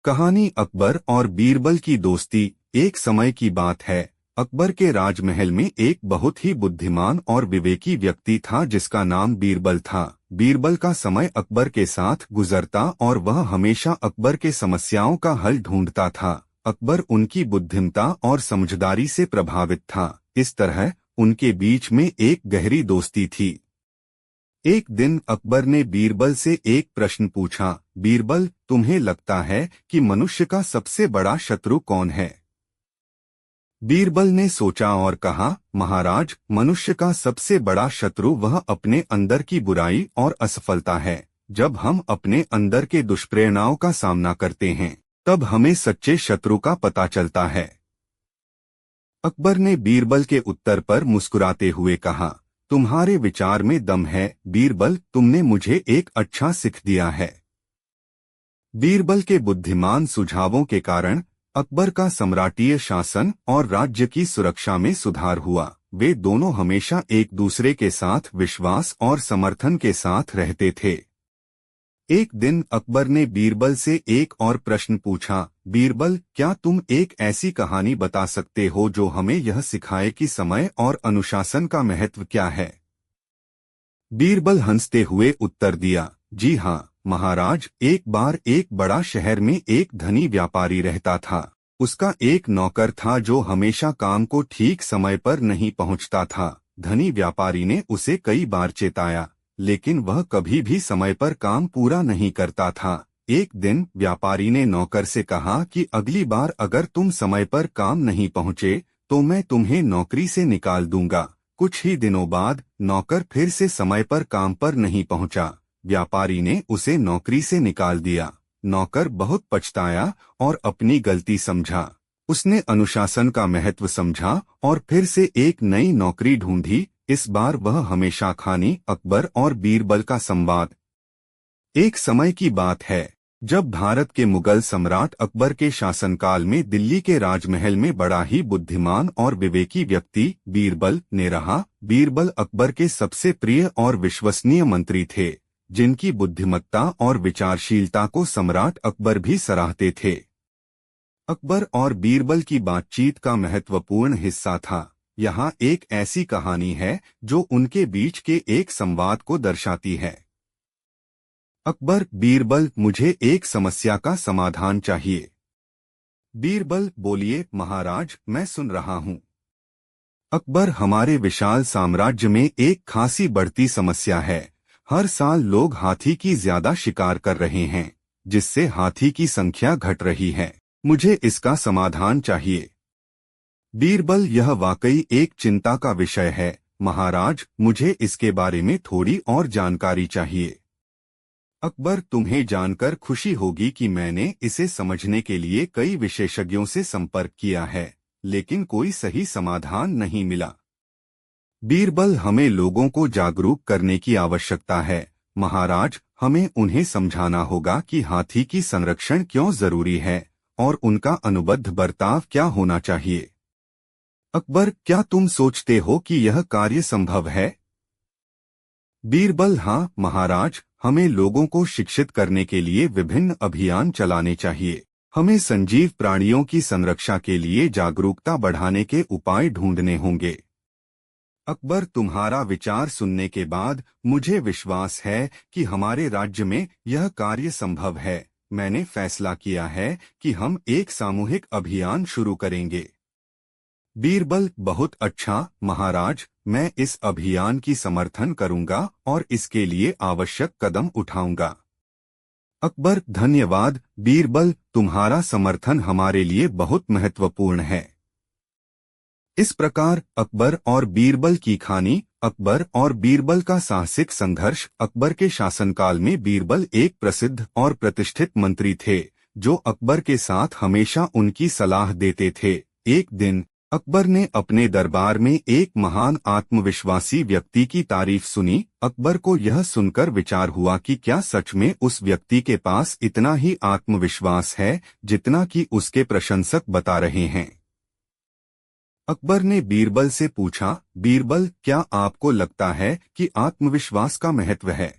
कहानी अकबर और बीरबल की दोस्ती। एक समय की बात है। अकबर के राजमहल में एक बहुत ही बुद्धिमान और विवेकी व्यक्ति था जिसका नाम बीरबल था। बीरबल का समय अकबर के साथ गुजरता और वह हमेशा अकबर के समस्याओं का हल ढूंढता था। अकबर उनकी बुद्धिमत्ता और समझदारी से प्रभावित था। इस तरह उनके बीच में एक गहरी दोस्ती थी। एक दिन अकबर ने बीरबल से एक प्रश्न पूछा। बीरबल, तुम्हें लगता है कि मनुष्य का सबसे बड़ा शत्रु कौन है? बीरबल ने सोचा और कहा, महाराज, मनुष्य का सबसे बड़ा शत्रु वह अपने अंदर की बुराई और असफलता है। जब हम अपने अंदर के दुष्प्रेरणाओं का सामना करते हैं, तब हमें सच्चे शत्रु का पता चलता है। अकबर ने बीरबल के उत्तर पर मुस्कुराते हुए कहा, तुम्हारे विचार में दम है बीरबल, तुमने मुझे एक अच्छा सीख दिया है। बीरबल के बुद्धिमान सुझावों के कारण अकबर का सम्राटीय शासन और राज्य की सुरक्षा में सुधार हुआ। वे दोनों हमेशा एक दूसरे के साथ विश्वास और समर्थन के साथ रहते थे। एक दिन अकबर ने बीरबल से एक और प्रश्न पूछा। बीरबल, क्या तुम एक ऐसी कहानी बता सकते हो जो हमें यह सिखाए कि समय और अनुशासन का महत्व क्या है? बीरबल हंसते हुए उत्तर दिया, जी हाँ महाराज, एक बार एक बड़ा शहर में एक धनी व्यापारी रहता था। उसका एक नौकर था जो हमेशा काम को ठीक समय पर नहीं पहुंचता था। धनी व्यापारी ने उसे कई बार चेताया, लेकिन वह कभी भी समय पर काम पूरा नहीं करता था। एक दिन व्यापारी ने नौकर से कहा कि अगली बार अगर तुम समय पर काम नहीं पहुंचे तो मैं तुम्हें नौकरी से निकाल दूंगा। कुछ ही दिनों बाद नौकर फिर से समय पर काम पर नहीं पहुंचा। व्यापारी ने उसे नौकरी से निकाल दिया। नौकर बहुत पछताया और अपनी गलती समझा। उसने अनुशासन का महत्व समझा और फिर से एक नई नौकरी ढूंढी। इस बार वह हमेशा खानी। अकबर और बीरबल का संवाद। एक समय की बात है जब भारत के मुगल सम्राट अकबर के शासनकाल में दिल्ली के राजमहल में बड़ा ही बुद्धिमान और विवेकी व्यक्ति बीरबल ने रहा। बीरबल अकबर के सबसे प्रिय और विश्वसनीय मंत्री थे, जिनकी बुद्धिमत्ता और विचारशीलता को सम्राट अकबर भी सराहते थे। अकबर और बीरबल की बातचीत का महत्वपूर्ण हिस्सा था। यहाँ एक ऐसी कहानी है जो उनके बीच के एक संवाद को दर्शाती है। अकबर, बीरबल, मुझे एक समस्या का समाधान चाहिए। बीरबल, बोलिए महाराज, मैं सुन रहा हूँ। अकबर, हमारे विशाल साम्राज्य में एक खासी बढ़ती समस्या है। हर साल लोग हाथी की ज्यादा शिकार कर रहे हैं, जिससे हाथी की संख्या घट रही है। मुझे इसका समाधान चाहिए। बीरबल, यह वाकई एक चिंता का विषय है महाराज, मुझे इसके बारे में थोड़ी और जानकारी चाहिए। अकबर, तुम्हें जानकर खुशी होगी कि मैंने इसे समझने के लिए कई विशेषज्ञों से संपर्क किया है, लेकिन कोई सही समाधान नहीं मिला। बीरबल, हमें लोगों को जागरूक करने की आवश्यकता है महाराज। हमें उन्हें समझाना होगा कि हाथी की संरक्षण क्यों जरूरी है और उनका अनुबद्ध बर्ताव क्या होना चाहिए। अकबर, क्या तुम सोचते हो कि यह कार्य संभव है? बीरबल, हाँ महाराज, हमें लोगों को शिक्षित करने के लिए विभिन्न अभियान चलाने चाहिए। हमें सजीव प्राणियों की संरक्षा के लिए जागरूकता बढ़ाने के उपाय ढूंढने होंगे। अकबर, तुम्हारा विचार सुनने के बाद मुझे विश्वास है कि हमारे राज्य में यह कार्य संभव है। मैंने फैसला किया है कि हम एक सामूहिक अभियान शुरू करेंगे। बीरबल, बहुत अच्छा महाराज, मैं इस अभियान की समर्थन करूंगा और इसके लिए आवश्यक कदम उठाऊंगा। अकबर, धन्यवाद बीरबल, तुम्हारा समर्थन हमारे लिए बहुत महत्वपूर्ण है। इस प्रकार अकबर और बीरबल की कहानी। अकबर और बीरबल का साहसिक संघर्ष। अकबर के शासनकाल में बीरबल एक प्रसिद्ध और प्रतिष्ठित मंत्री थे, जो अकबर के साथ हमेशा उनकी सलाह देते थे। एक दिन अकबर ने अपने दरबार में एक महान आत्मविश्वासी व्यक्ति की तारीफ सुनी। अकबर को यह सुनकर विचार हुआ कि क्या सच में उस व्यक्ति के पास इतना ही आत्मविश्वास है जितना कि उसके प्रशंसक बता रहे हैं। अकबर ने बीरबल से पूछा, बीरबल, क्या आपको लगता है कि आत्मविश्वास का महत्व है?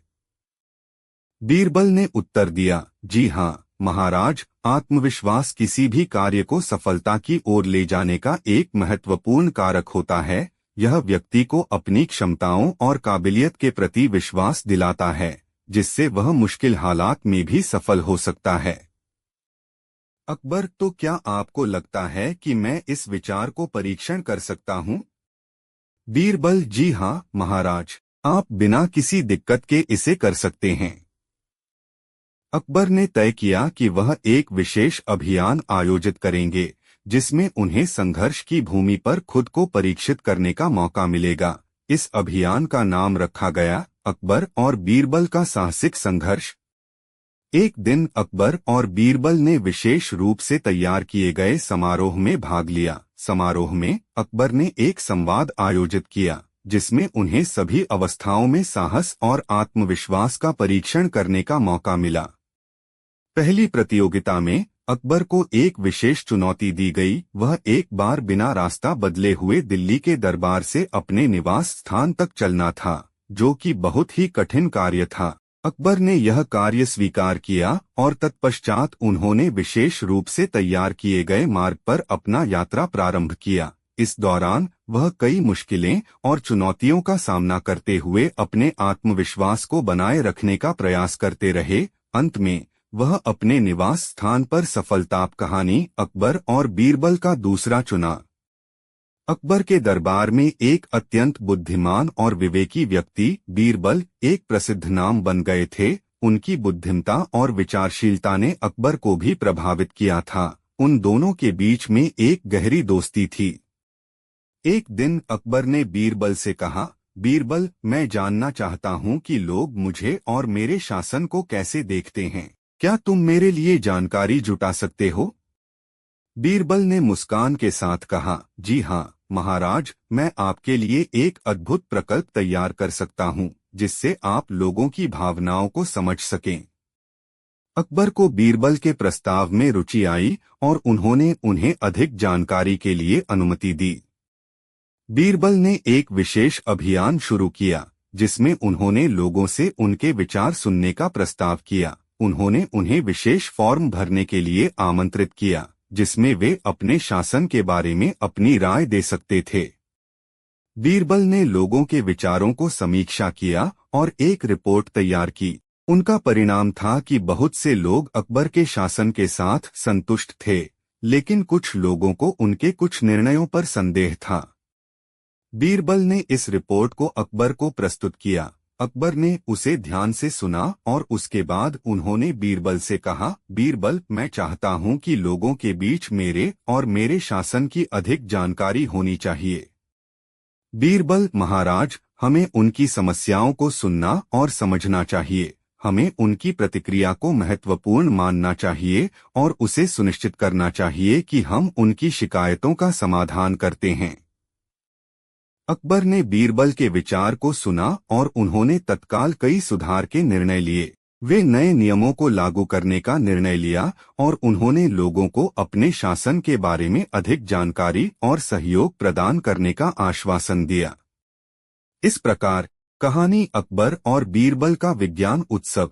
बीरबल ने उत्तर दिया, जी हाँ महाराज, आत्मविश्वास किसी भी कार्य को सफलता की ओर ले जाने का एक महत्वपूर्ण कारक होता है। यह व्यक्ति को अपनी क्षमताओं और काबिलियत के प्रति विश्वास दिलाता है, जिससे वह मुश्किल हालात में भी सफल हो सकता है। अकबर, तो क्या आपको लगता है कि मैं इस विचार को परीक्षण कर सकता हूँ? बीरबल, जी हाँ महाराज, आप बिना किसी दिक्कत के इसे कर सकते हैं। अकबर ने तय किया कि वह एक विशेष अभियान आयोजित करेंगे, जिसमें उन्हें संघर्ष की भूमि पर खुद को परीक्षित करने का मौका मिलेगा। इस अभियान का नाम रखा गया अकबर और बीरबल का साहसिक संघर्ष। एक दिन अकबर और बीरबल ने विशेष रूप से तैयार किए गए समारोह में भाग लिया। समारोह में अकबर ने एक संवाद आयोजित किया, जिसमें उन्हें सभी अवस्थाओं में साहस और आत्मविश्वास का परीक्षण करने का मौका मिला। पहली प्रतियोगिता में अकबर को एक विशेष चुनौती दी गई। वह एक बार बिना रास्ता बदले हुए दिल्ली के दरबार से अपने निवास स्थान तक चलना था, जो कि बहुत ही कठिन कार्य था। अकबर ने यह कार्य स्वीकार किया और तत्पश्चात उन्होंने विशेष रूप से तैयार किए गए मार्ग पर अपना यात्रा प्रारंभ किया। इस दौरान वह कई मुश्किलें और चुनौतियों का सामना करते हुए अपने आत्मविश्वास को बनाए रखने का प्रयास करते रहे। अंत में वह अपने निवास स्थान पर सफलता। कहानी अकबर और बीरबल का दूसरा चुनाव। अकबर के दरबार में एक अत्यंत बुद्धिमान और विवेकी व्यक्ति बीरबल एक प्रसिद्ध नाम बन गए थे। उनकी बुद्धिमत्ता और विचारशीलता ने अकबर को भी प्रभावित किया था। उन दोनों के बीच में एक गहरी दोस्ती थी। एक दिन अकबर ने बीरबल से कहा, बीरबल, मैं जानना चाहता हूँ कि लोग मुझे और मेरे शासन को कैसे देखते हैं। क्या तुम मेरे लिए जानकारी जुटा सकते हो? बीरबल ने मुस्कान के साथ कहा, जी हाँ महाराज, मैं आपके लिए एक अद्भुत प्रकल्प तैयार कर सकता हूँ, जिससे आप लोगों की भावनाओं को समझ सकें। अकबर को बीरबल के प्रस्ताव में रुचि आई और उन्होंने उन्हें अधिक जानकारी के लिए अनुमति दी। बीरबल ने एक विशेष अभियान शुरू किया, जिसमें उन्होंने लोगों से उनके विचार सुनने का प्रस्ताव किया। उन्होंने उन्हें विशेष फॉर्म भरने के लिए आमंत्रित किया, जिसमें वे अपने शासन के बारे में अपनी राय दे सकते थे। बीरबल ने लोगों के विचारों को समीक्षा किया और एक रिपोर्ट तैयार की। उनका परिणाम था कि बहुत से लोग अकबर के शासन के साथ संतुष्ट थे, लेकिन कुछ लोगों को उनके कुछ निर्णयों पर संदेह था। बीरबल ने इस रिपोर्ट को अकबर को प्रस्तुत किया। अकबर ने उसे ध्यान से सुना और उसके बाद उन्होंने बीरबल से कहा, बीरबल, मैं चाहता हूं कि लोगों के बीच मेरे और मेरे शासन की अधिक जानकारी होनी चाहिए। बीरबल, महाराज, हमें उनकी समस्याओं को सुनना और समझना चाहिए। हमें उनकी प्रतिक्रिया को महत्वपूर्ण मानना चाहिए और उसे सुनिश्चित करना चाहिए कि हम उनकी शिकायतों का समाधान करते हैं। अकबर ने बीरबल के विचार को सुना और उन्होंने तत्काल कई सुधार के निर्णय लिए। वे नए नियमों को लागू करने का निर्णय लिया और उन्होंने लोगों को अपने शासन के बारे में अधिक जानकारी और सहयोग प्रदान करने का आश्वासन दिया। इस प्रकार कहानी अकबर और बीरबल का विज्ञान उत्सव।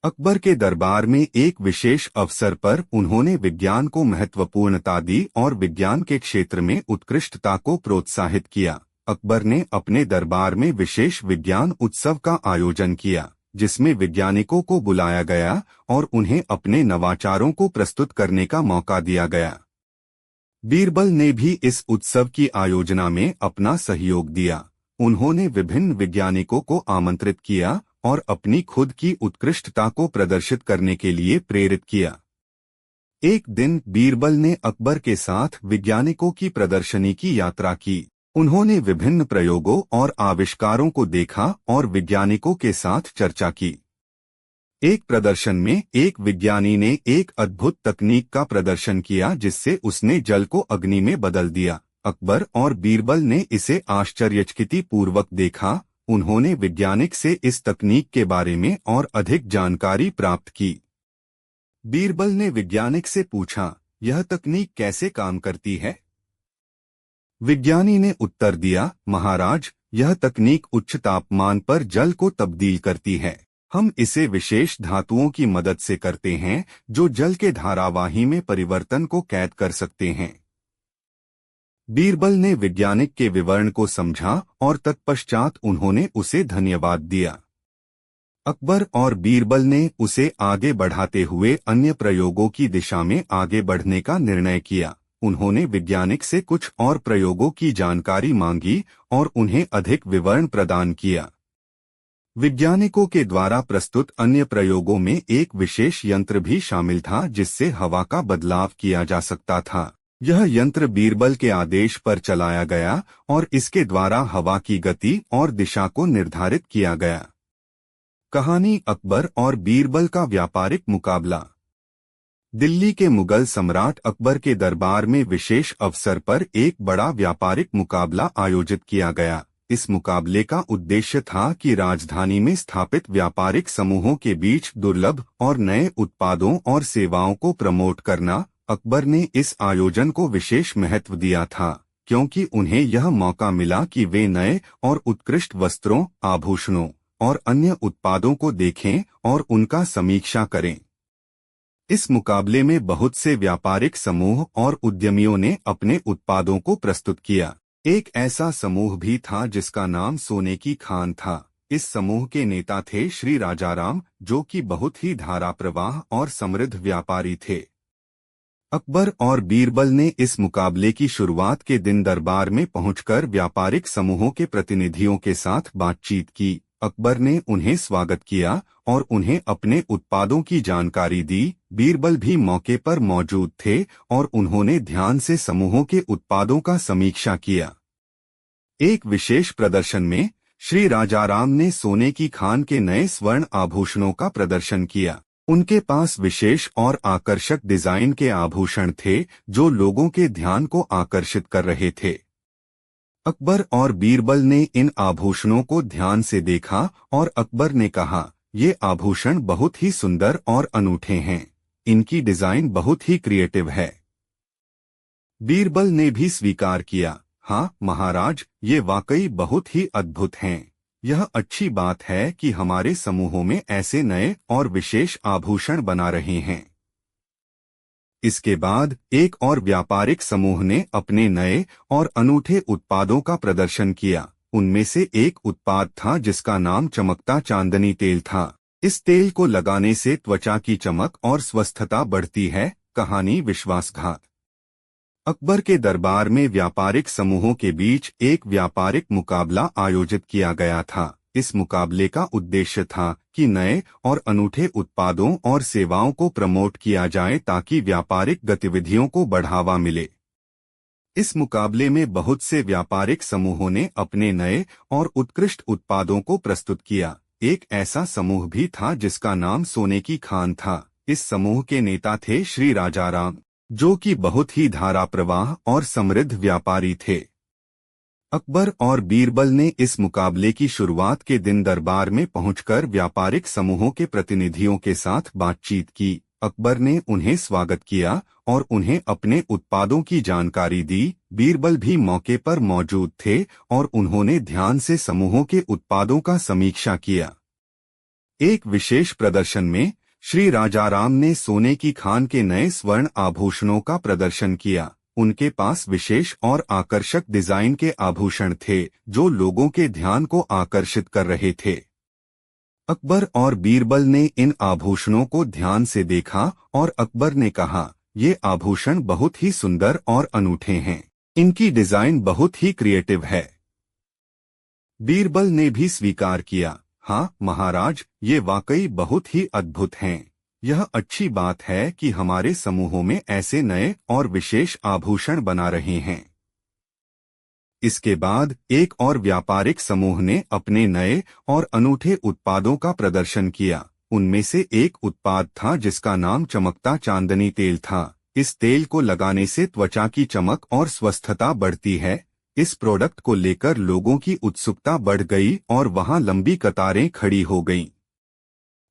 अकबर के दरबार में एक विशेष अवसर पर उन्होंने विज्ञान को महत्वपूर्णता दी और विज्ञान के क्षेत्र में उत्कृष्टता को प्रोत्साहित किया। अकबर ने अपने दरबार में विशेष विज्ञान उत्सव का आयोजन किया, जिसमें वैज्ञानिकों को बुलाया गया और उन्हें अपने नवाचारों को प्रस्तुत करने का मौका दिया गया। बीरबल ने भी इस उत्सव की आयोजना में अपना सहयोग दिया। उन्होंने विभिन्न वैज्ञानिकों को आमंत्रित किया और अपनी खुद की उत्कृष्टता को प्रदर्शित करने के लिए प्रेरित किया। एक दिन बीरबल ने अकबर के साथ वैज्ञानिकों की प्रदर्शनी की यात्रा की। उन्होंने विभिन्न प्रयोगों और आविष्कारों को देखा और वैज्ञानिकों के साथ चर्चा की। एक प्रदर्शन में एक विज्ञानी ने एक अद्भुत तकनीक का प्रदर्शन किया, जिससे उसने जल को अग्नि में बदल दिया। अकबर और बीरबल ने इसे आश्चर्यचकितपूर्वक देखा। उन्होंने वैज्ञानिक से इस तकनीक के बारे में और अधिक जानकारी प्राप्त की। बीरबल ने वैज्ञानिक से पूछा, यह तकनीक कैसे काम करती है? विज्ञानी ने उत्तर दिया, महाराज, यह तकनीक उच्च तापमान पर जल को तब्दील करती है। हम इसे विशेष धातुओं की मदद से करते हैं जो जल के धारावाही में परिवर्तन को कैद कर सकते हैं। बीरबल ने वैज्ञानिक के विवरण को समझा और तत्पश्चात उन्होंने उसे धन्यवाद दिया। अकबर और बीरबल ने उसे आगे बढ़ाते हुए अन्य प्रयोगों की दिशा में आगे बढ़ने का निर्णय किया। उन्होंने वैज्ञानिक से कुछ और प्रयोगों की जानकारी मांगी और उन्हें अधिक विवरण प्रदान किया। वैज्ञानिकों के द्वारा प्रस्तुत अन्य प्रयोगों में एक विशेष यंत्र भी शामिल था जिससे हवा का बदलाव किया जा सकता था। यह यंत्र बीरबल के आदेश पर चलाया गया और इसके द्वारा हवा की गति और दिशा को निर्धारित किया गया। कहानी अकबर और बीरबल का व्यापारिक मुकाबला। दिल्ली के मुगल सम्राट अकबर के दरबार में विशेष अवसर पर एक बड़ा व्यापारिक मुकाबला आयोजित किया गया। इस मुकाबले का उद्देश्य था कि राजधानी में स्थापित व्यापारिक समूहों के बीच दुर्लभ और नए उत्पादों और सेवाओं को प्रमोट करना। अकबर ने इस आयोजन को विशेष महत्व दिया था क्योंकि उन्हें यह मौका मिला कि वे नए और उत्कृष्ट वस्त्रों, आभूषणों और अन्य उत्पादों को देखें और उनका समीक्षा करें। इस मुकाबले में बहुत से व्यापारिक समूह और उद्यमियों ने अपने उत्पादों को प्रस्तुत किया। एक ऐसा समूह भी था जिसका नाम सोने की खान था। इस समूह के नेता थे श्री राजाराम, जो कि बहुत ही धारा प्रवाह और समृद्ध व्यापारी थे। अकबर और बीरबल ने इस मुकाबले की शुरुआत के दिन दरबार में पहुंचकर व्यापारिक समूहों के प्रतिनिधियों के साथ बातचीत की। अकबर ने उन्हें स्वागत किया और उन्हें अपने उत्पादों की जानकारी दी। बीरबल भी मौके पर मौजूद थे और उन्होंने ध्यान से समूहों के उत्पादों का समीक्षा किया। एक विशेष प्रदर्शन में श्री राजाराम ने सोने की खान के नए स्वर्ण आभूषणों का प्रदर्शन किया। उनके पास विशेष और आकर्षक डिजाइन के आभूषण थे जो लोगों के ध्यान को आकर्षित कर रहे थे। अकबर और बीरबल ने इन आभूषणों को ध्यान से देखा और अकबर ने कहा, ये आभूषण बहुत ही सुंदर और अनूठे हैं। इनकी डिजाइन बहुत ही क्रिएटिव है। बीरबल ने भी स्वीकार किया, हाँ महाराज, ये वाकई बहुत ही अद्भुत हैं। यह अच्छी बात है कि हमारे समूहों में ऐसे नए और विशेष आभूषण बना रहे हैं। इसके बाद एक और व्यापारिक समूह ने अपने नए और अनूठे उत्पादों का प्रदर्शन किया। उनमें से एक उत्पाद था जिसका नाम चमकता चांदनी तेल था। इस तेल को लगाने से त्वचा की चमक और स्वस्थता बढ़ती है। कहानी विश्वासघात। अकबर के दरबार में व्यापारिक समूहों के बीच एक व्यापारिक मुकाबला आयोजित किया गया था। इस मुकाबले का उद्देश्य था कि नए और अनूठे उत्पादों और सेवाओं को प्रमोट किया जाए ताकि व्यापारिक गतिविधियों को बढ़ावा मिले। इस मुकाबले में बहुत से व्यापारिक समूहों ने अपने नए और उत्कृष्ट उत्पादों को प्रस्तुत किया। एक ऐसा समूह भी था जिसका नाम सोने की खान था। इस समूह के नेता थे श्री राजाराम, जो कि बहुत ही धारा प्रवाह और समृद्ध व्यापारी थे। अकबर और बीरबल ने इस मुकाबले की शुरुआत के दिन दरबार में पहुंचकर व्यापारिक समूहों के प्रतिनिधियों के साथ बातचीत की। अकबर ने उन्हें स्वागत किया और उन्हें अपने उत्पादों की जानकारी दी। बीरबल भी मौके पर मौजूद थे और उन्होंने ध्यान से समूहों के उत्पादों का समीक्षा किया। एक विशेष प्रदर्शन में श्री राजाराम ने सोने की खान के नए स्वर्ण आभूषणों का प्रदर्शन किया। उनके पास विशेष और आकर्षक डिजाइन के आभूषण थे जो लोगों के ध्यान को आकर्षित कर रहे थे। अकबर और बीरबल ने इन आभूषणों को ध्यान से देखा और अकबर ने कहा, ये आभूषण बहुत ही सुंदर और अनूठे हैं। इनकी डिजाइन बहुत ही क्रिएटिव है। बीरबल ने भी स्वीकार किया, हाँ महाराज, ये वाकई बहुत ही अद्भुत हैं। यह अच्छी बात है कि हमारे समूहों में ऐसे नए और विशेष आभूषण बना रहे हैं। इसके बाद एक और व्यापारिक समूह ने अपने नए और अनूठे उत्पादों का प्रदर्शन किया। उनमें से एक उत्पाद था जिसका नाम चमकता चांदनी तेल था। इस तेल को लगाने से त्वचा की चमक और स्वस्थता बढ़ती है। इस प्रोडक्ट को लेकर लोगों की उत्सुकता बढ़ गई और वहां लंबी कतारें खड़ी हो गईं।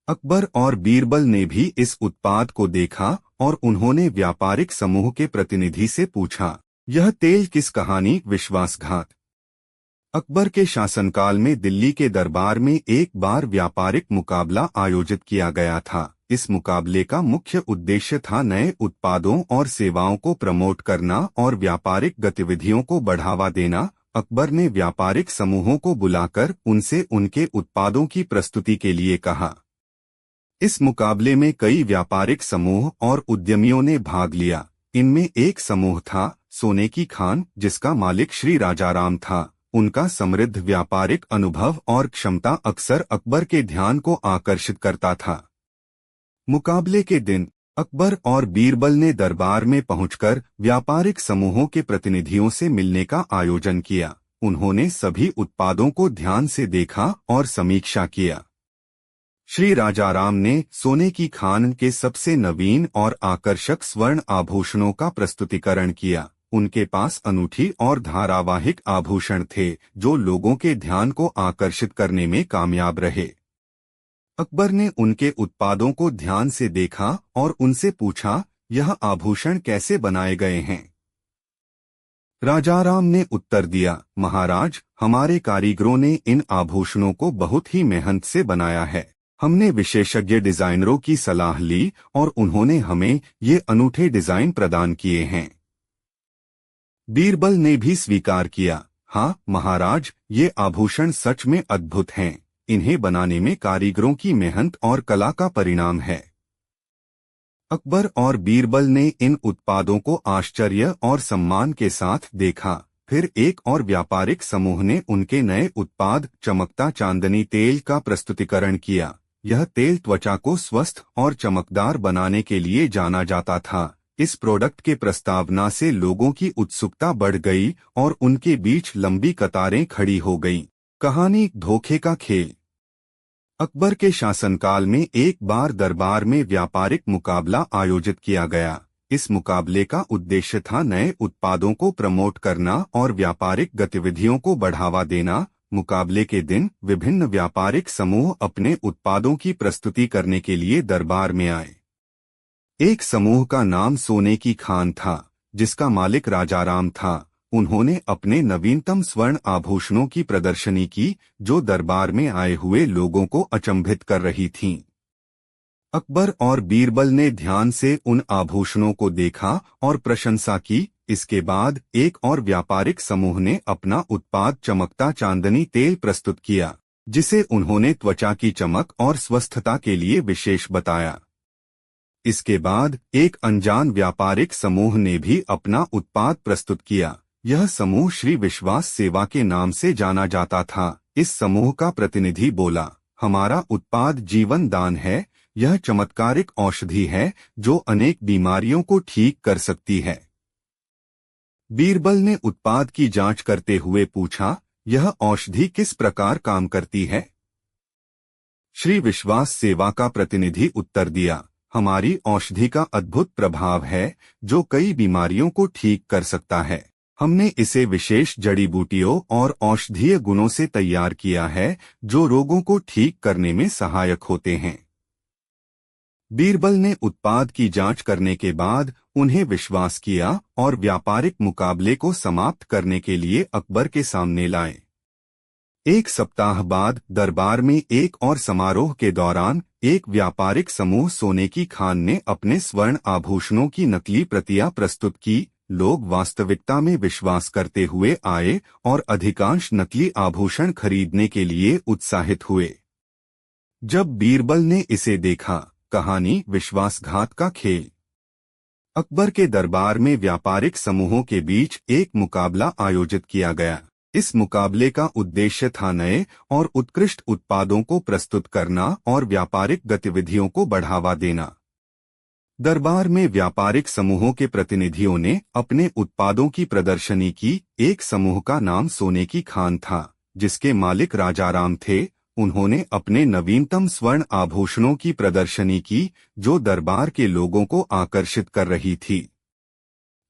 अकबर और बीरबल ने भी इस उत्पाद को देखा और उन्होंने व्यापारिक समूह के प्रतिनिधि से पूछा, यह तेल किस कहानी विश्वासघात अकबर के शासनकाल में दिल्ली के दरबार में एक बार व्यापारिक मुकाबला आयोजित किया गया था। इस मुकाबले का मुख्य उद्देश्य था नए उत्पादों और सेवाओं को प्रमोट करना और व्यापारिक गतिविधियों को बढ़ावा देना। अकबर ने व्यापारिक समूहों को बुलाकर उनसे उनके उत्पादों की प्रस्तुति के लिए कहा। इस मुकाबले में कई व्यापारिक समूह और उद्यमियों ने भाग लिया। इनमें एक समूह था सोने की खान, जिसका मालिक श्री राजाराम था। उनका समृद्ध व्यापारिक अनुभव और क्षमता अक्सर अकबर के ध्यान को आकर्षित करता था। मुकाबले के दिन अकबर और बीरबल ने दरबार में पहुंचकर व्यापारिक समूहों के प्रतिनिधियों से मिलने का आयोजन किया। उन्होंने सभी उत्पादों को ध्यान से देखा और समीक्षा किया। श्री राजाराम ने सोने की खान के सबसे नवीन और आकर्षक स्वर्ण आभूषणों का प्रस्तुतिकरण किया। उनके पास अनूठी और धारावाहिक आभूषण थे जो लोगों के ध्यान को आकर्षित करने में कामयाब रहे। अकबर ने उनके उत्पादों को ध्यान से देखा और उनसे पूछा, यह आभूषण कैसे बनाए गए हैं? राजाराम ने उत्तर दिया, महाराज, हमारे कारीगरों ने इन आभूषणों को बहुत ही मेहनत से बनाया है। हमने विशेषज्ञ डिजाइनरों की सलाह ली और उन्होंने हमें ये अनूठे डिजाइन प्रदान किए हैं। बीरबल ने भी स्वीकार किया, हाँ महाराज, ये आभूषण सच में अद्भुत हैं। इन्हें बनाने में कारीगरों की मेहनत और कला का परिणाम है। अकबर और बीरबल ने इन उत्पादों को आश्चर्य और सम्मान के साथ देखा। फिर एक और व्यापारिक समूह ने उनके नए उत्पाद चमकता चांदनी तेल का प्रस्तुतिकरण किया। यह तेल त्वचा को स्वस्थ और चमकदार बनाने के लिए जाना जाता था। इस प्रोडक्ट के प्रस्तावना से लोगों की उत्सुकता बढ़ गई और उनके बीच लंबी कतारें खड़ी हो गईं। कहानी धोखे का खेल। अकबर के शासनकाल में एक बार दरबार में व्यापारिक मुकाबला आयोजित किया गया। इस मुकाबले का उद्देश्य था नए उत्पादों को प्रमोट करना और व्यापारिक गतिविधियों को बढ़ावा देना। मुकाबले के दिन विभिन्न व्यापारिक समूह अपने उत्पादों की प्रस्तुति करने के लिए दरबार में आए। एक समूह का नाम सोने की खान था, जिसका मालिक राजाराम था। उन्होंने अपने नवीनतम स्वर्ण आभूषणों की प्रदर्शनी की, जो दरबार में आए हुए लोगों को अचंभित कर रही थीं। अकबर और बीरबल ने ध्यान से उन आभूषणों को देखा और प्रशंसा की। इसके बाद एक और व्यापारिक समूह ने अपना उत्पाद चमकता चांदनी तेल प्रस्तुत किया, जिसे उन्होंने त्वचा की चमक और स्वस्थता के लिए विशेष बताया। इसके बाद एक अनजान व्यापारिक समूह ने भी अपना उत्पाद प्रस्तुत किया। यह समूह श्री विश्वास सेवा के नाम से जाना जाता था। इस समूह का प्रतिनिधि बोला, हमारा उत्पाद जीवन दान है। यह चमत्कारिक औषधि है जो अनेक बीमारियों को ठीक कर सकती है। बीरबल ने उत्पाद की जांच करते हुए पूछा, यह औषधि किस प्रकार काम करती है? श्री विश्वास सेवा का प्रतिनिधि उत्तर दिया, हमारी औषधि का अद्भुत प्रभाव है जो कई बीमारियों को ठीक कर सकता है। हमने इसे विशेष जड़ी बूटियों और औषधीय गुणों से तैयार किया है जो रोगों को ठीक करने में सहायक होते हैं। बीरबल ने उत्पाद की जांच करने के बाद उन्हें विश्वास किया और व्यापारिक मुकाबले को समाप्त करने के लिए अकबर के सामने लाए। एक सप्ताह बाद दरबार में एक और समारोह के दौरान एक व्यापारिक समूह सोने की खान ने अपने स्वर्ण आभूषणों की नकली प्रतियां प्रस्तुत की। लोग वास्तविकता में विश्वास करते हुए आए और अधिकांश नकली आभूषण खरीदने के लिए उत्साहित हुए। जब बीरबल ने इसे देखा, कहानी विश्वासघात का खेल। अकबर के दरबार में व्यापारिक समूहों के बीच एक मुकाबला आयोजित किया गया। इस मुकाबले का उद्देश्य था नए और उत्कृष्ट उत्पादों को प्रस्तुत करना और व्यापारिक गतिविधियों को बढ़ावा देना। दरबार में व्यापारिक समूहों के प्रतिनिधियों ने अपने उत्पादों की प्रदर्शनी की। एक समूह का नाम सोने की खान था, जिसके मालिक राजाराम थे। उन्होंने अपने नवीनतम स्वर्ण आभूषणों की प्रदर्शनी की, जो दरबार के लोगों को आकर्षित कर रही थी।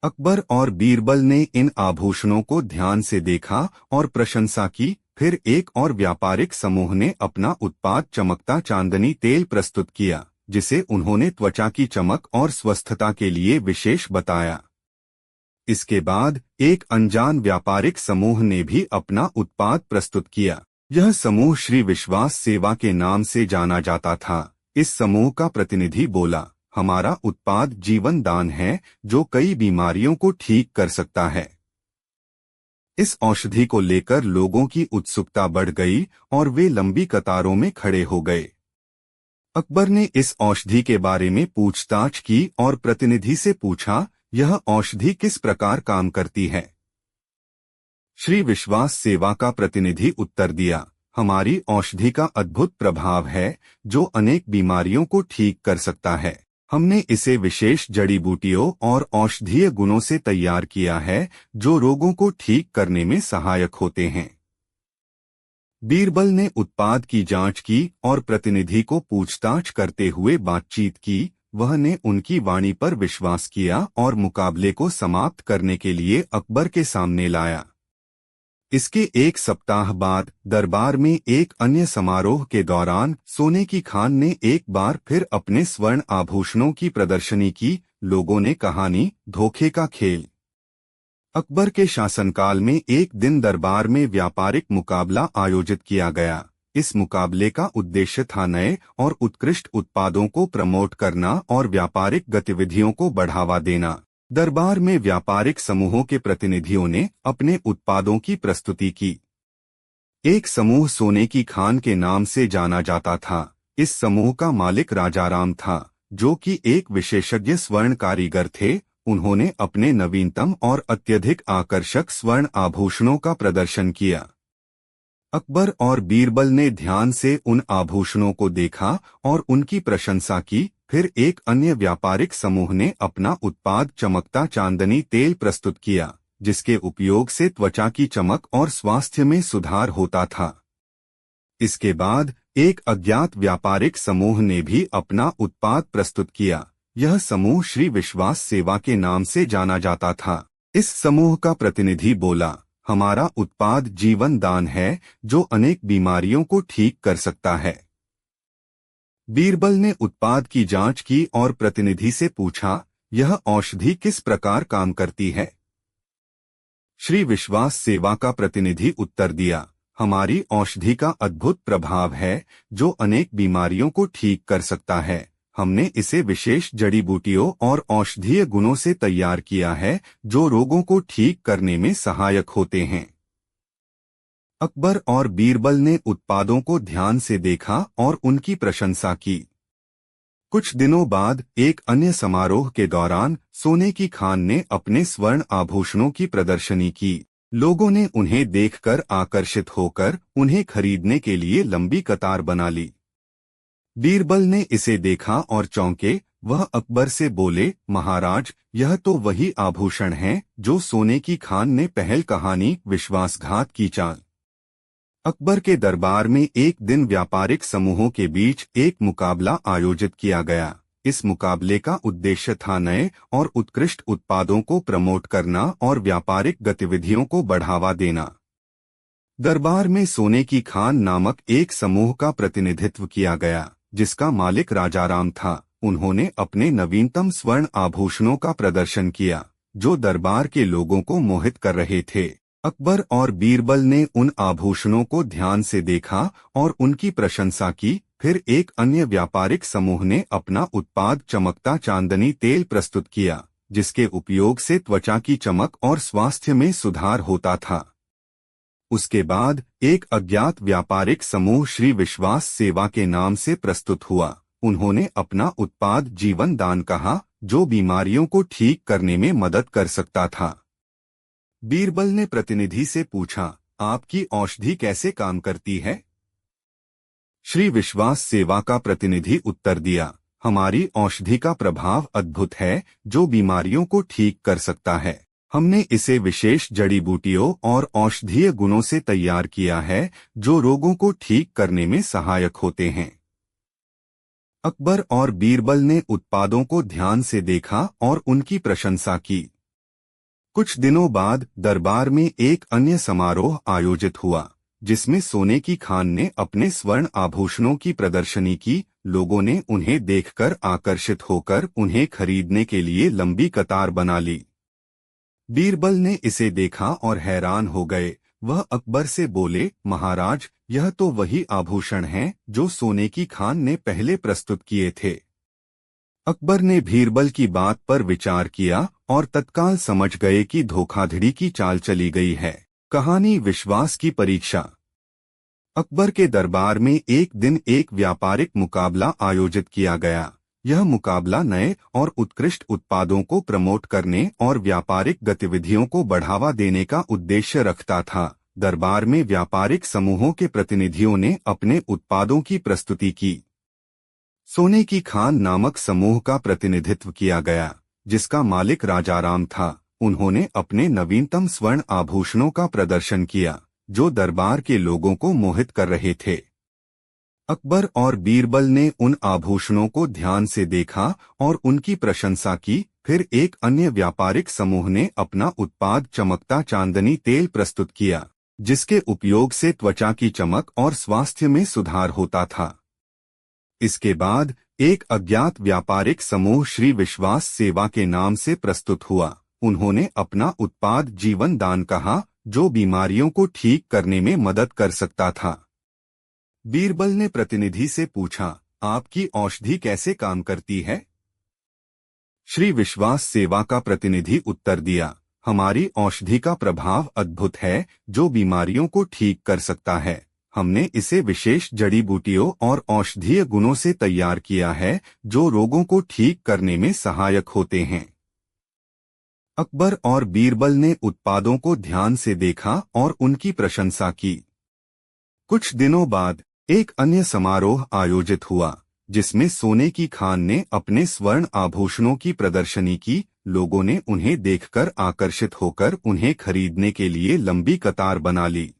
अकबर और बीरबल ने इन आभूषणों को ध्यान से देखा और प्रशंसा की। फिर एक और व्यापारिक समूह ने अपना उत्पाद चमकता चांदनी तेल प्रस्तुत किया, जिसे उन्होंने त्वचा की चमक और स्वस्थता के लिए विशेष बताया। इसके बाद एक अनजान व्यापारिक समूह ने भी अपना उत्पाद प्रस्तुत किया। यह समूह श्री विश्वास सेवा के नाम से जाना जाता था। इस समूह का प्रतिनिधि बोला, हमारा उत्पाद जीवन दान है जो कई बीमारियों को ठीक कर सकता है। इस औषधि को लेकर लोगों की उत्सुकता बढ़ गई और वे लंबी कतारों में खड़े हो गए। अकबर ने इस औषधि के बारे में पूछताछ की और प्रतिनिधि से पूछा, यह औषधि किस प्रकार काम करती है? श्री विश्वास सेवा का प्रतिनिधि उत्तर दिया, हमारी औषधि का अद्भुत प्रभाव है जो अनेक बीमारियों को ठीक कर सकता है। हमने इसे विशेष जड़ी बूटियों और औषधीय गुणों से तैयार किया है जो रोगों को ठीक करने में सहायक होते हैं। बीरबल ने उत्पाद की जांच की और प्रतिनिधि को पूछताछ करते हुए बातचीत की। वह ने उनकी वाणी पर विश्वास किया और मुकाबले को समाप्त करने के लिए अकबर के सामने लाया। इसके एक सप्ताह बाद दरबार में एक अन्य समारोह के दौरान सोने की खान ने एक बार फिर अपने स्वर्ण आभूषणों की प्रदर्शनी की। लोगों ने कहानी धोखे का खेल। अकबर के शासनकाल में एक दिन दरबार में व्यापारिक मुकाबला आयोजित किया गया। इस मुकाबले का उद्देश्य था नए और उत्कृष्ट उत्पादों को प्रमोट करना और व्यापारिक गतिविधियों को बढ़ावा देना। दरबार में व्यापारिक समूहों के प्रतिनिधियों ने अपने उत्पादों की प्रस्तुति की। एक समूह सोने की खान के नाम से जाना जाता था। इस समूह का मालिक राजाराम था, जो कि एक विशेषज्ञ स्वर्ण कारीगर थे। उन्होंने अपने नवीनतम और अत्यधिक आकर्षक स्वर्ण आभूषणों का प्रदर्शन किया। अकबर और बीरबल ने ध्यान से उन आभूषणों को देखा और उनकी प्रशंसा की। फिर एक अन्य व्यापारिक समूह ने अपना उत्पाद चमकता चांदनी तेल प्रस्तुत किया, जिसके उपयोग से त्वचा की चमक और स्वास्थ्य में सुधार होता था। इसके बाद एक अज्ञात व्यापारिक समूह ने भी अपना उत्पाद प्रस्तुत किया। यह समूह श्री विश्वास सेवा के नाम से जाना जाता था। इस समूह का प्रतिनिधि बोला, हमारा उत्पाद जीवन दान है जो अनेक बीमारियों को ठीक कर सकता है। बीरबल ने उत्पाद की जांच की और प्रतिनिधि से पूछा, यह औषधि किस प्रकार काम करती है? श्री विश्वास सेवा का प्रतिनिधि उत्तर दिया, हमारी औषधि का अद्भुत प्रभाव है जो अनेक बीमारियों को ठीक कर सकता है। हमने इसे विशेष जड़ी बूटियों और औषधीय गुणों से तैयार किया है जो रोगों को ठीक करने में सहायक होते हैं। अकबर और बीरबल ने उत्पादों को ध्यान से देखा और उनकी प्रशंसा की। कुछ दिनों बाद एक अन्य समारोह के दौरान सोने की खान ने अपने स्वर्ण आभूषणों की प्रदर्शनी की। लोगों ने उन्हें देखकर आकर्षित होकर उन्हें खरीदने के लिए लंबी कतार बना ली। बीरबल ने इसे देखा और चौंके। वह अकबर से बोले, महाराज, यह तो वही आभूषण हैं जो सोने की खान ने पहल कहानी विश्वासघात की चाल। अकबर के दरबार में एक दिन व्यापारिक समूहों के बीच एक मुकाबला आयोजित किया गया। इस मुकाबले का उद्देश्य था नए और उत्कृष्ट उत्पादों को प्रमोट करना और व्यापारिक गतिविधियों को बढ़ावा देना। दरबार में सोने की खान नामक एक समूह का प्रतिनिधित्व किया गया, जिसका मालिक राजाराम था। उन्होंने अपने नवीनतम स्वर्ण आभूषणों का प्रदर्शन किया, जो दरबार के लोगों को मोहित कर रहे थे। अकबर और बीरबल ने उन आभूषणों को ध्यान से देखा और उनकी प्रशंसा की। फिर एक अन्य व्यापारिक समूह ने अपना उत्पाद चमकता चांदनी तेल प्रस्तुत किया, जिसके उपयोग से त्वचा की चमक और स्वास्थ्य में सुधार होता था। उसके बाद एक अज्ञात व्यापारिक समूह श्री विश्वास सेवा के नाम से प्रस्तुत हुआ। उन्होंने अपना उत्पाद जीवन दान कहा, जो बीमारियों को ठीक करने में मदद कर सकता था। बीरबल ने प्रतिनिधि से पूछा, आपकी औषधि कैसे काम करती है? श्री विश्वास सेवा का प्रतिनिधि उत्तर दिया, हमारी औषधि का प्रभाव अद्भुत है जो बीमारियों को ठीक कर सकता है। हमने इसे विशेष जड़ी बूटियों और औषधीय गुणों से तैयार किया है जो रोगों को ठीक करने में सहायक होते हैं। अकबर और बीरबल ने उत्पादों को ध्यान से देखा और उनकी प्रशंसा की। कुछ दिनों बाद दरबार में एक अन्य समारोह आयोजित हुआ, जिसमें सोने की खान ने अपने स्वर्ण आभूषणों की प्रदर्शनी की। लोगों ने उन्हें देखकर आकर्षित होकर उन्हें खरीदने के लिए लंबी कतार बना ली। बीरबल ने इसे देखा और हैरान हो गए। वह अकबर से बोले, महाराज, यह तो वही आभूषण हैं जो सोने की खान ने पहले प्रस्तुत किए थे। अकबर ने बीरबल की बात पर विचार किया और तत्काल समझ गए कि धोखाधड़ी की चाल चली गई है। कहानी विश्वास की परीक्षा। अकबर के दरबार में एक दिन एक व्यापारिक मुकाबला आयोजित किया गया। यह मुकाबला नए और उत्कृष्ट उत्पादों को प्रमोट करने और व्यापारिक गतिविधियों को बढ़ावा देने का उद्देश्य रखता था। दरबार में व्यापारिक समूहों के प्रतिनिधियों ने अपने उत्पादों की प्रस्तुति की। सोने की खान नामक समूह का प्रतिनिधित्व किया गया, जिसका मालिक राजाराम था। उन्होंने अपने नवीनतम स्वर्ण आभूषणों का प्रदर्शन किया, जो दरबार के लोगों को मोहित कर रहे थे। अकबर और बीरबल ने उन आभूषणों को ध्यान से देखा और उनकी प्रशंसा की। फिर एक अन्य व्यापारिक समूह ने अपना उत्पाद चमकता चांदनी तेल प्रस्तुत किया, जिसके उपयोग से त्वचा की चमक और स्वास्थ्य में सुधार होता था। इसके बाद एक अज्ञात व्यापारिक समूह श्री विश्वास सेवा के नाम से प्रस्तुत हुआ। उन्होंने अपना उत्पाद जीवन दान कहा, जो बीमारियों को ठीक करने में मदद कर सकता था। बीरबल ने प्रतिनिधि से पूछा, आपकी औषधि कैसे काम करती है? श्री विश्वास सेवा का प्रतिनिधि उत्तर दिया, हमारी औषधि का प्रभाव अद्भुत है, जो बीमारियों को ठीक कर सकता है। हमने इसे विशेष जड़ी बूटियों और औषधीय गुणों से तैयार किया है, जो रोगों को ठीक करने में सहायक होते हैं। अकबर और बीरबल ने उत्पादों को ध्यान से देखा और उनकी प्रशंसा की। कुछ दिनों बाद एक अन्य समारोह आयोजित हुआ, जिसमें सोने की खान ने अपने स्वर्ण आभूषणों की प्रदर्शनी की। लोगों ने उन्हें देखकर आकर्षित होकर उन्हें खरीदने के लिए लंबी कतार बना ली।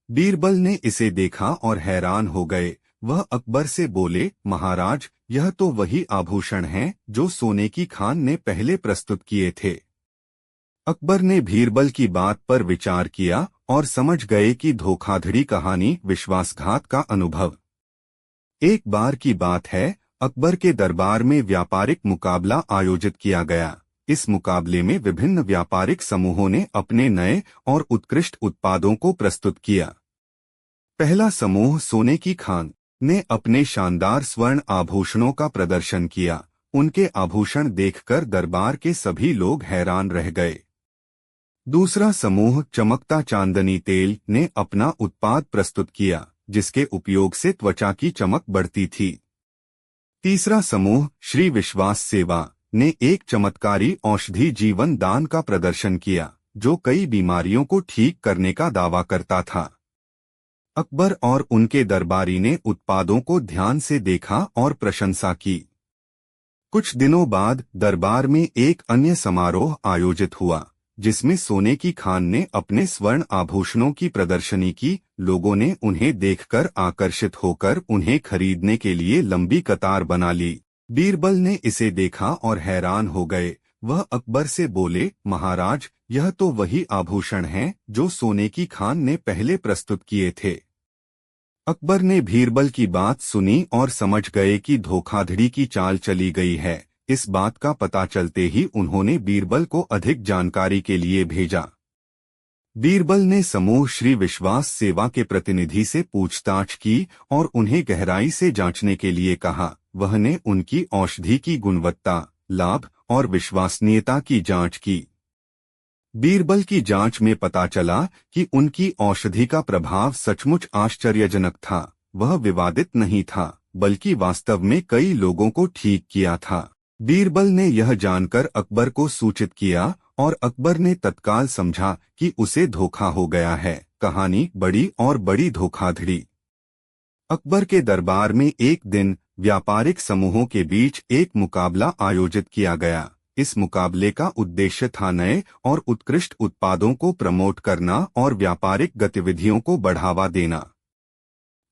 बीरबल ने इसे देखा और हैरान हो गए। वह अकबर से बोले, महाराज, यह तो वही आभूषण हैं जो सोने की खान ने पहले प्रस्तुत किए थे। अकबर ने बीरबल की बात पर विचार किया और समझ गए कि धोखाधड़ी कहानी विश्वासघात का अनुभव। एक बार की बात है, अकबर के दरबार में व्यापारिक मुकाबला आयोजित किया गया। इस मुकाबले में विभिन्न व्यापारिक समूहों ने अपने नए और उत्कृष्ट उत्पादों को प्रस्तुत किया। पहला समूह सोने की खान ने अपने शानदार स्वर्ण आभूषणों का प्रदर्शन किया। उनके आभूषण देखकर दरबार के सभी लोग हैरान रह गए। दूसरा समूह चमकता चांदनी तेल ने अपना उत्पाद प्रस्तुत किया, जिसके उपयोग से त्वचा की चमक बढ़ती थी। तीसरा समूह श्री विश्वास सेवा ने एक चमत्कारी औषधि जीवन दान का प्रदर्शन किया, जो कई बीमारियों को ठीक करने का दावा करता था। अकबर और उनके दरबारी ने उत्पादों को ध्यान से देखा और प्रशंसा की। कुछ दिनों बाद दरबार में एक अन्य समारोह आयोजित हुआ, जिसमें सोने की खान ने अपने स्वर्ण आभूषणों की प्रदर्शनी की। लोगों ने उन्हें देखकर आकर्षित होकर उन्हें खरीदने के लिए लंबी कतार बना ली। बीरबल ने इसे देखा और हैरान हो गए। वह अकबर से बोले, महाराज, यह तो वही आभूषण हैं जो सोने की खान ने पहले प्रस्तुत किए थे। अकबर ने बीरबल की बात सुनी और समझ गए कि धोखाधड़ी की चाल चली गई है। इस बात का पता चलते ही उन्होंने बीरबल को अधिक जानकारी के लिए भेजा। बीरबल ने समूह श्री विश्वास सेवा के प्रतिनिधि से पूछताछ की और उन्हें गहराई से जांचने के लिए कहा। वह ने उनकी औषधि की गुणवत्ता, लाभ और विश्वसनीयता की जांच की। बीरबल की जांच में पता चला कि उनकी औषधि का प्रभाव सचमुच आश्चर्यजनक था। वह विवादित नहीं था, बल्कि वास्तव में कई लोगों को ठीक किया था। बीरबल ने यह जानकर अकबर को सूचित किया और अकबर ने तत्काल समझा कि उसे धोखा हो गया है। कहानी बड़ी और बड़ी धोखाधड़ी। अकबर के दरबार में एक दिन व्यापारिक समूहों के बीच एक मुकाबला आयोजित किया गया। इस मुकाबले का उद्देश्य था नए और उत्कृष्ट उत्पादों को प्रमोट करना और व्यापारिक गतिविधियों को बढ़ावा देना।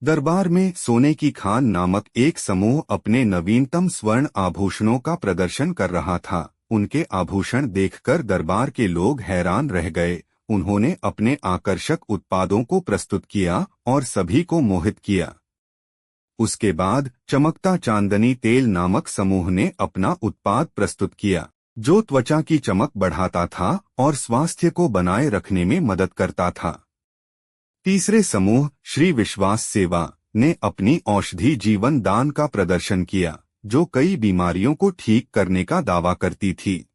दरबार में सोने की खान नामक एक समूह अपने नवीनतम स्वर्ण आभूषणों का प्रदर्शन कर रहा था। उनके आभूषण देखकर दरबार के लोग हैरान रह गए। उन्होंने अपने आकर्षक उत्पादों को प्रस्तुत किया और सभी को मोहित किया। उसके बाद चमकता चांदनी तेल नामक समूह ने अपना उत्पाद प्रस्तुत किया, जो त्वचा की चमक बढ़ाता था और स्वास्थ्य को बनाए रखने में मदद करता था। तीसरे समूह श्री विश्वास सेवा ने अपनी औषधि जीवन दान का प्रदर्शन किया, जो कई बीमारियों को ठीक करने का दावा करती थी।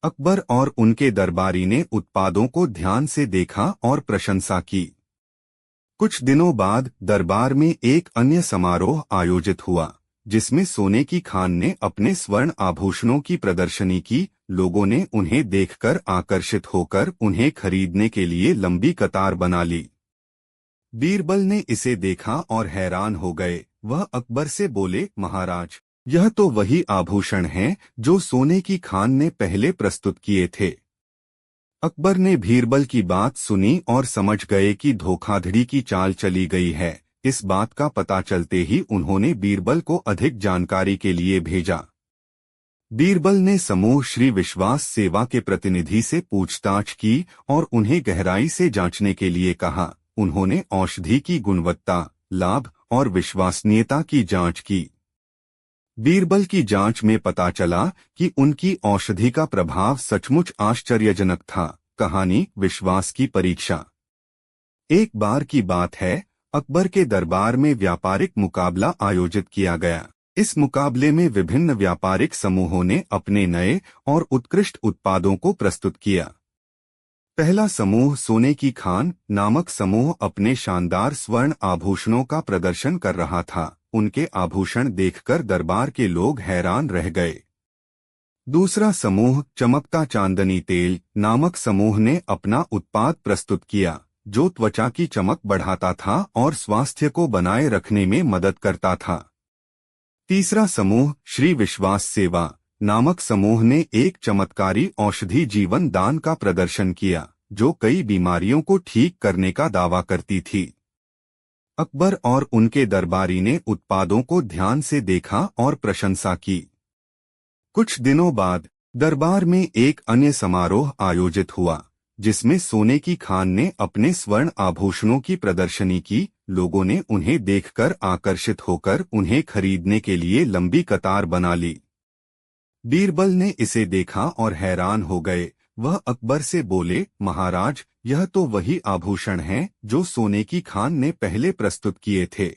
अकबर और उनके दरबारी ने उत्पादों को ध्यान से देखा और प्रशंसा की। कुछ दिनों बाद दरबार में एक अन्य समारोह आयोजित हुआ, जिसमें सोने की खान ने अपने स्वर्ण आभूषणों की प्रदर्शनी की। लोगों ने उन्हें देखकर आकर्षित होकर उन्हें खरीदने के लिए लंबी कतार बना ली। बीरबल ने इसे देखा और हैरान हो गए। वह अकबर से बोले, महाराज, यह तो वही आभूषण हैं जो सोने की खान ने पहले प्रस्तुत किए थे। अकबर ने बीरबल की बात सुनी और समझ गए कि धोखाधड़ी की चाल चली गई है। इस बात का पता चलते ही उन्होंने बीरबल को अधिक जानकारी के लिए भेजा। बीरबल ने समूह श्री विश्वास सेवा के प्रतिनिधि से पूछताछ की और उन्हें गहराई से जांचने के लिए कहा। उन्होंने औषधि की गुणवत्ता, लाभ और विश्वसनीयता की जांच की। बीरबल की जांच में पता चला कि उनकी औषधि का प्रभाव सचमुच आश्चर्यजनक था। कहानी विश्वास की परीक्षा। एक बार की बात है, अकबर के दरबार में व्यापारिक मुकाबला आयोजित किया गया। इस मुकाबले में विभिन्न व्यापारिक समूहों ने अपने नए और उत्कृष्ट उत्पादों को प्रस्तुत किया। पहला समूह सोने की खान नामक समूह अपने शानदार स्वर्ण आभूषणों का प्रदर्शन कर रहा था। उनके आभूषण देखकर दरबार के लोग हैरान रह गए। दूसरा समूह चमकता चांदनी तेल नामक समूह ने अपना उत्पाद प्रस्तुत किया, जो त्वचा की चमक बढ़ाता था और स्वास्थ्य को बनाए रखने में मदद करता था। तीसरा समूह श्री विश्वास सेवा नामक समूह ने एक चमत्कारी औषधि जीवन दान का प्रदर्शन किया, जो कई बीमारियों को ठीक करने का दावा करती थी। अकबर और उनके दरबारी ने उत्पादों को ध्यान से देखा और प्रशंसा की। कुछ दिनों बाद दरबार में एक अन्य समारोह आयोजित हुआ, जिसमें सोने की खान ने अपने स्वर्ण आभूषणों की प्रदर्शनी की। लोगों ने उन्हें देखकर आकर्षित होकर उन्हें खरीदने के लिए लंबी कतार बना ली। बीरबल ने इसे देखा और हैरान हो गए। वह अकबर से बोले, महाराज, यह तो वही आभूषण हैं जो सोने की खान ने पहले प्रस्तुत किए थे।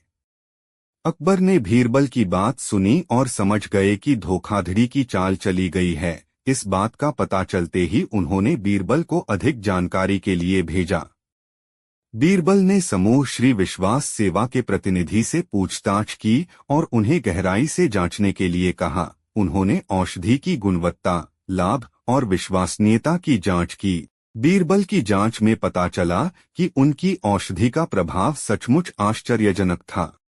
अकबर ने बीरबल की बात सुनी और समझ गए कि धोखाधड़ी की चाल चली गई है। इस बात का पता चलते ही उन्होंने बीरबल को अधिक जानकारी के लिए भेजा। बीरबल ने समूह श्री विश्वास सेवा के प्रतिनिधि से पूछताछ की और उन्हें गहराई से जांचने के लिए कहा। उन्होंने औषधि की गुणवत्ता, लाभ और विश्वसनीयता की जांच की। बीरबल की जांच में पता चला कि उनकी औषधि का प्रभाव सचमुच आश्चर्यजनक था।